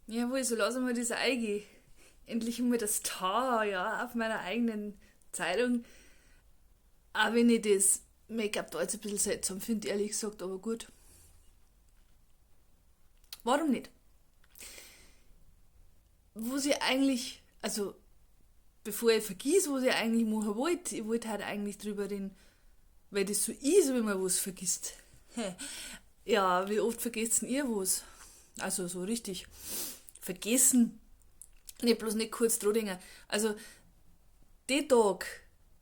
Jawohl, so lassen wir das eingehen. Endlich mal das Tar, ja, auf meiner eigenen Zeitung. Auch wenn ich das Make-up da jetzt ein bisschen seltsam finde, ehrlich gesagt, aber gut. Warum nicht? Wo sie eigentlich, also bevor ich vergiss, was ich eigentlich machen wollte, ich wollte halt eigentlich drüber reden, weil das so ist, wenn man was vergisst. Ja, wie oft vergesst denn ihr was? Also so richtig vergessen. Nicht bloß nicht kurz dran denken. Also, den Tag,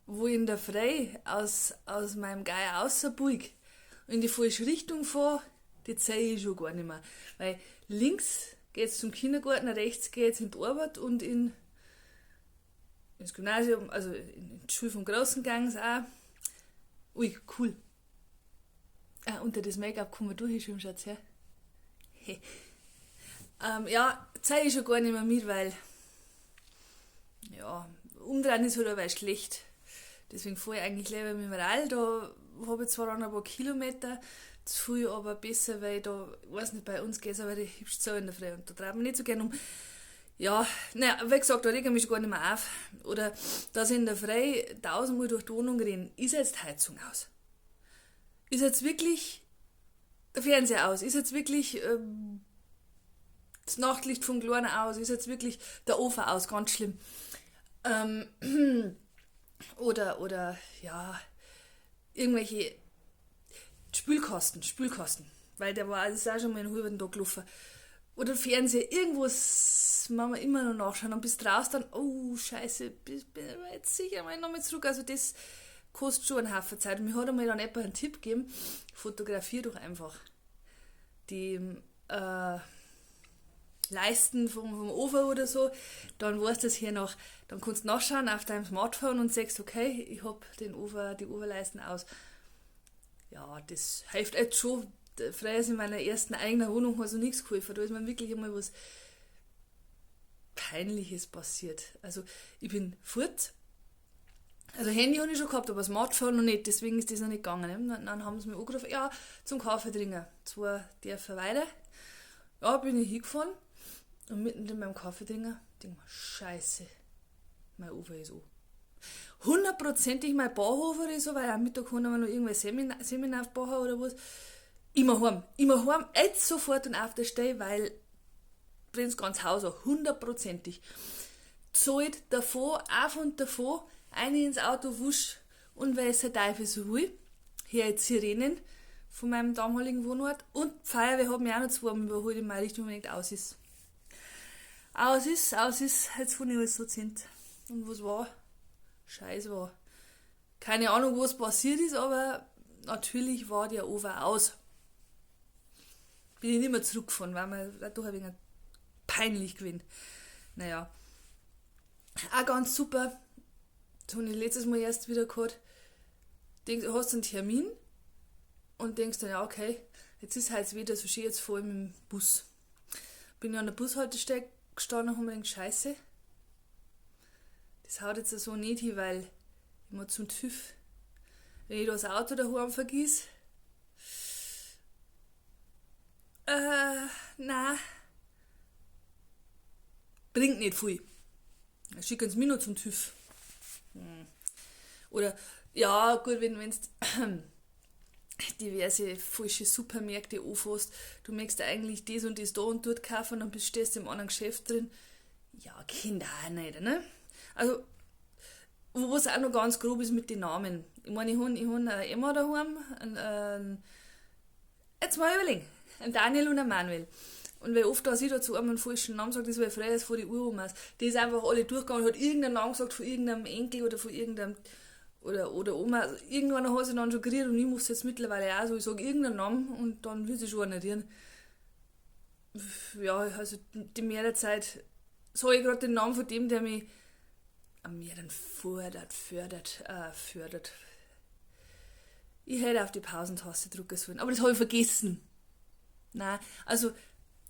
wo ich in der Früh aus meinem Geier rausbuig und in die falsche Richtung fahre, die zeige ich schon gar nicht mehr. Weil links geht's zum Kindergarten, rechts geht's in die Arbeit und ins Gymnasium, also in die Schule vom Großen ging's auch. Ui, cool. Ah, unter das Make-up kann man durchschauen, schaut's her. Hey. Ja, zeige ich schon gar nicht mehr mit, weil ja, umdrehen ist halt aber schlecht. Deswegen fahre ich eigentlich lieber mit dem Rad. Da habe ich zwar noch ein paar Kilometer zu viel, aber besser, weil da, ich weiß nicht, bei uns geht es aber die hübsch zu in der Früh und da treibt man nicht so gerne um. Ja, naja, wie gesagt, da rege ich mich schon gar nicht mehr auf. Oder dass ich in der Früh tausendmal durch die Wohnung renne. Ist jetzt die Heizung aus? Ist jetzt wirklich der Fernseher aus? Ist jetzt wirklich das Nachtlicht vom Kleinen aus? Ist jetzt wirklich der Ofen aus? Ganz schlimm. Ähm, oder, ja, irgendwelche Spülkasten. Weil der war, das ist auch schon mal einen halben Tag gelaufen. Oder Fernseher, irgendwas machen wir immer noch nachschauen. Und bis draußen dann, oh, scheiße, bin ich mir jetzt sicher mal nochmal zurück. Also das kostet schon einen Haufen Zeit. Und mir hat einmal dann jemand einen Tipp gegeben, fotografier doch einfach die Leisten vom Ofen oder so, dann weißt du es hier noch, dann kannst du nachschauen auf deinem Smartphone und sagst, okay, ich habe die Oberleisten aus. Ja, das hilft jetzt schon. Früher ist in meiner ersten eigenen Wohnung also nichts geholfen. Da ist mir wirklich einmal was Peinliches passiert. Also ich bin fort. Also Handy habe ich schon gehabt, aber Smartphone noch nicht, deswegen ist das noch nicht gegangen. Dann haben sie mich angerufen, ja, zum Kaffee trinken. 2 Dörfer weiter. Ja, bin ich hingefahren und mitten beim Kaffee trinken, denke mir, scheiße, mein Ofen ist an. Hundertprozentig mein Bauhof oder so, weil am Mittag haben wir noch irgendwelche Seminar aufbauen oder was. Immer heim, jetzt sofort und auf der Stelle, weil brennt ganz Haus an, hundertprozentig. Zahlt davon, auf und davon, eine ins Auto, wusch, und weil es der Teufel so will, hier jetzt Sirenen von meinem damaligen Wohnort und die Feuerwehr hat mich auch noch zweimal überholt in meine Richtung, wenn nicht aus ist. Aus ist, jetzt von ich alles so sind. Und was war? Scheiß war. Keine Ahnung, was passiert ist, aber natürlich war der Ofen aus. Bin ich nicht mehr zurückgefahren, weil mir doch ein wenig peinlich gewesen. Naja, auch ganz super. Das habe ich letztes Mal erst wieder gehabt. Du hast einen Termin und denkst dann, ja, okay, jetzt ist halt wieder so schön, jetzt fahre ich mit dem Bus. Bin ich an der Bushaltestelle gestanden und habe mir gedacht, scheiße, das haut jetzt so nicht hin, weil ich muss zum TÜV. Wenn ich das Auto daheim vergiss, nein, bringt nicht viel. Dann schicken sie mich noch zum TÜV. Oder, ja, gut, wenn du diverse falsche Supermärkte anfasst, du möchtest eigentlich das und das da und dort kaufen und dann stehst du im anderen Geschäft drin. Ja, Kinder auch nicht, ne? Also, was auch noch ganz grob ist mit den Namen. Ich meine, ich habe eine Emma daheim, jetzt mal überlegen, einen Daniel und einen Manuel. Und weil oft da ich da zu einem einen falschen Namen sagt, das war früher vor die Uhr aus. Die ist einfach alle durchgegangen und hat irgendeinen Namen gesagt von irgendeinem Enkel oder von irgendeinem oder Oma. Also irgendwann hat sie dann schon geredet und ich muss jetzt mittlerweile auch so, ich sage irgendeinen Namen und dann will sie schon annerieren. Ja, also die mehrere Zeit sage ich gerade den Namen von dem, der mich am mehreren fördert. Ich hätte auf die Pausentaste drücken sollen, aber das habe ich vergessen. Nein, also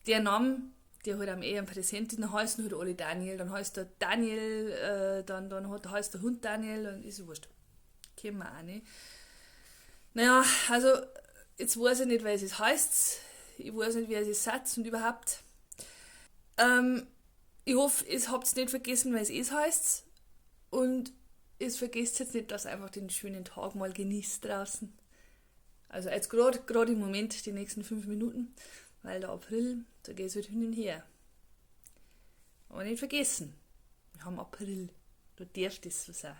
der Name, der halt am eher präsent ist, dann heißen halt alle Daniel, dann heißt der Daniel, dann heißt der Hund Daniel, dann ist es wurscht. Kennen wir auch nicht. Naja, also jetzt weiß ich nicht, wer es heißt, ich weiß nicht, wer es ist und überhaupt. Ich hoffe, ihr habt es nicht vergessen, weil es heißt. Und ihr vergesst jetzt nicht, dass ihr einfach den schönen Tag mal genießt draußen. Also jetzt gerade im Moment, die nächsten 5 Minuten, weil der April, da geht es halt hin und her. Aber nicht vergessen, wir haben April, da darf das so sein.